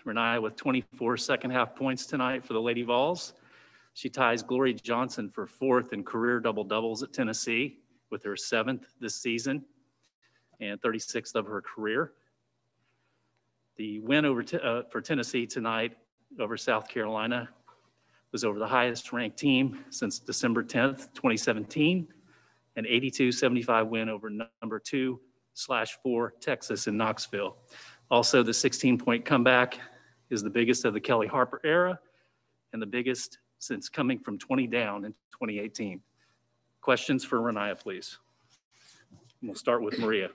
Rennia with 24 second-half points tonight for the Lady Vols. She ties Glory Johnson for 4th in career double-doubles at Tennessee with her 7th this season and 36th of her career. The win over for Tennessee tonight over South Carolina was over the highest-ranked team since December 10th, 2017, an 82-75 win over number 2/4 Texas in Knoxville. Also, the 16-point comeback is the biggest of the Kelly Harper era and the biggest since coming from 20 down in 2018. Questions for Rennia, please. We'll start with Maria.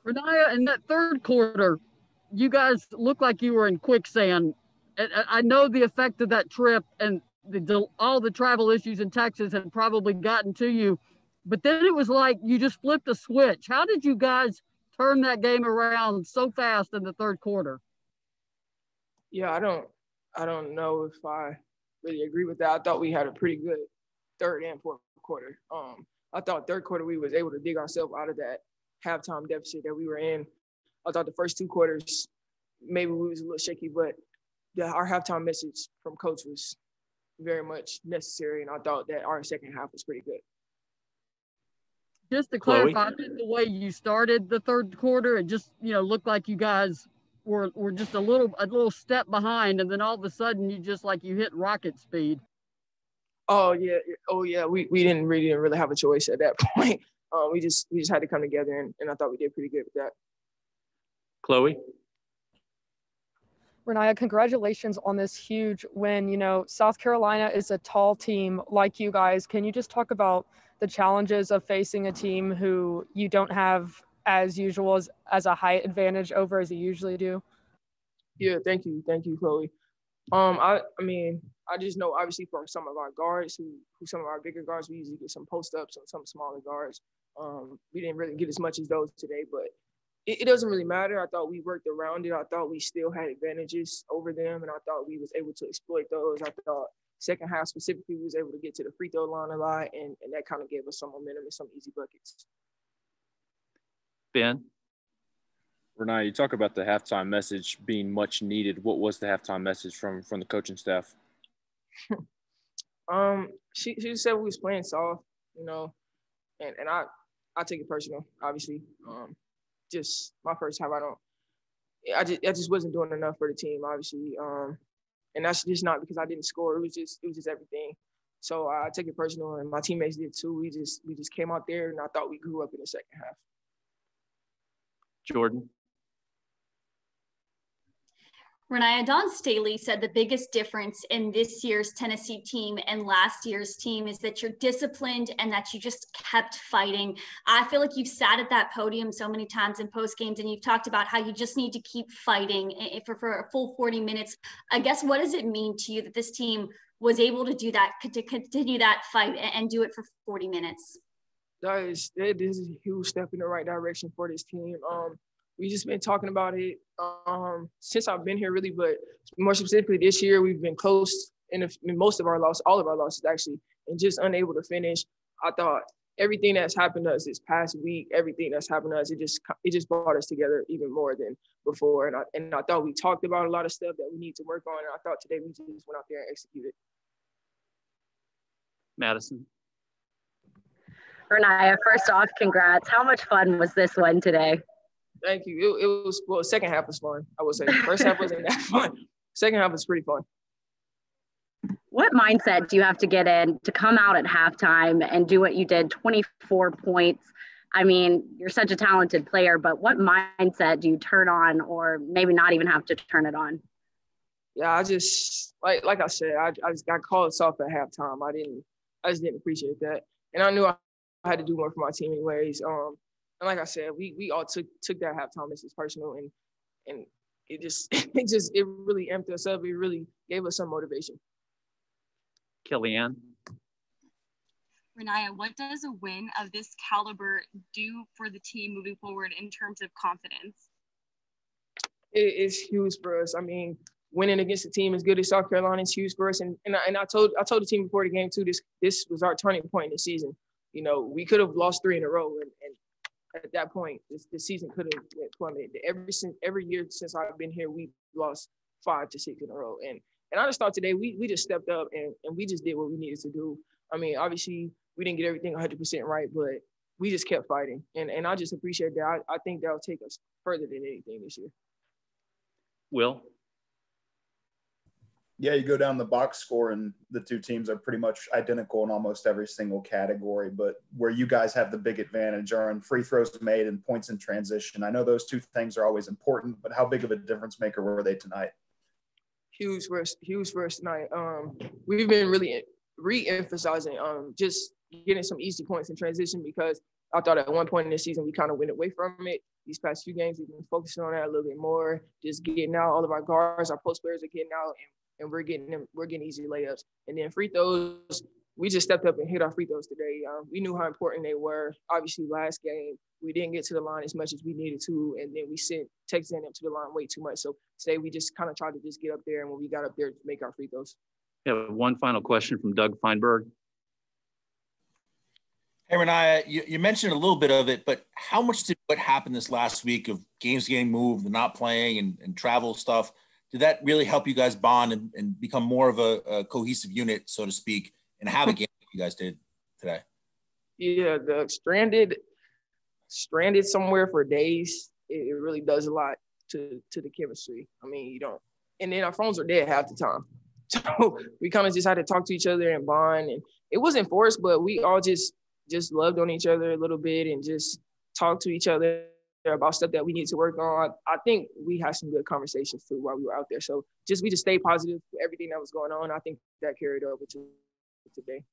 Rennia, in that third quarter, you guys looked like you were in quicksand. I know the effect of that trip and all the travel issues in Texas had probably gotten to you, but then it was like you just flipped a switch. How did you guys turn that game around so fast in the third quarter? Yeah, I don't know if I really agree with that. I thought we had a pretty good third and fourth quarter. I thought third quarter we was able to dig ourselves out of that halftime deficit that we were in. I thought the first 2 quarters maybe we was a little shaky, but our halftime message from coach was very much necessary, and I thought that our second half was pretty good. Just to clarify, the way you started the third quarter, it just looked like you guys were just a little step behind, and then all of a sudden you hit rocket speed. Oh yeah. We didn't really have a choice at that point. We just had to come together, and I thought we did pretty good with that. Chloe. Rennia, congratulations on this huge win. South Carolina is a tall team like you guys. Can you just talk about the challenges of facing a team who you don't have as usual as a height advantage over as you usually do? Yeah, thank you, Chloe. I just know obviously for some of our guards who some of our bigger guards, we usually get some post-ups and some smaller guards. We didn't really get as much as those today, but it doesn't really matter. I thought we worked around it. I thought we still had advantages over them, and I thought we was able to exploit those. I thought second half specifically, we was able to get to the free throw line a lot, and that kind of gave us some momentum and some easy buckets. Ben? Rennia, you talk about the halftime message being much needed. What was the halftime message from the coaching staff? She just said we was playing soft, and I take it personal, obviously. Just my first half, I just wasn't doing enough for the team, obviously. And that's just not because I didn't score. It was just everything. So I take it personal, and my teammates did too. We just came out there, and I thought we grew up in the second half. Jordan. Rennia, Don Staley said the biggest difference in this year's Tennessee team and last year's team is that you're disciplined and that you just kept fighting. I feel like you've sat at that podium so many times in post games, and you've talked about how you just need to keep fighting for a full 40 minutes. I guess, what does it mean to you that this team was able to do that, to continue that fight and do it for 40 minutes? This is a huge step in the right direction for this team. We just been talking about it since I've been here, really, but more specifically this year, we've been close in most of our losses, all of our losses actually, and just unable to finish. I thought everything that's happened to us this past week, everything that's happened to us, it just brought us together even more than before. And I thought we talked about a lot of stuff that we need to work on, and I thought today we just went out there and executed. Madison. Rennia, first off, congrats. How much fun was this one today? Thank you. It was, second half was fun, I would say. First half wasn't that fun. Second half was pretty fun. What mindset do you have to get in to come out at halftime and do what you did, 24 points? I mean, you're such a talented player, but what mindset do you turn on, or maybe not even have to turn it on? Yeah, I just, like I said, I just got called soft at halftime. I just didn't appreciate that. And I knew I had to do more for my team anyways. And like I said, we all took that halftime message personal, and it really amped us up. It really gave us some motivation. Kellyanne. Rennia, what does a win of this caliber do for the team moving forward in terms of confidence? It's huge for us. I mean, winning against a team as good as South Carolina is huge for us. And I told the team before the game too, this was our turning point in the season. We could have lost 3 in a row, and at that point, the season could have plummeted. Every year since I've been here, we've lost 5 to 6 in a row. And I just thought today we just stepped up and we just did what we needed to do. I mean, obviously we didn't get everything 100% right, but we just kept fighting. And I just appreciate that. I think that'll take us further than anything this year. Will? Yeah, you go down the box score and the two teams are pretty much identical in almost every single category, but where you guys have the big advantage are in free throws made and points in transition. I know those two things are always important, but how big of a difference maker were they tonight? Huge for us tonight. We've been really re-emphasizing just getting some easy points in transition, because I thought at one point in the season we kind of went away from it. These past few games we've been focusing on that a little bit more, just getting out. All of our guards, our post players are getting out, and we're getting easy layups. And then free throws, we just stepped up and hit our free throws today. We knew how important they were. Obviously, last game we didn't get to the line as much as we needed to, and then we sent Texas A&M to the line way too much. So today we just kind of tried to just get up there, and when we got up there, make our free throws. Yeah, one final question from Doug Feinberg. Hey, Rennia, you mentioned a little bit of it, but how much did what happened this last week of games getting moved and not playing and travel stuff, did that really help you guys bond and become more of a cohesive unit, so to speak, and have a game like you guys did today? Yeah, the stranded somewhere for days, it really does a lot to the chemistry. I mean, you don't, and then our phones are dead half the time. So we kind of just had to talk to each other and bond, and it wasn't forced, but we all just loved on each other a little bit and just talked to each other about stuff that we need to work on. I think we had some good conversations too while we were out there. So we just stayed positive for everything that was going on. I think that carried over to today.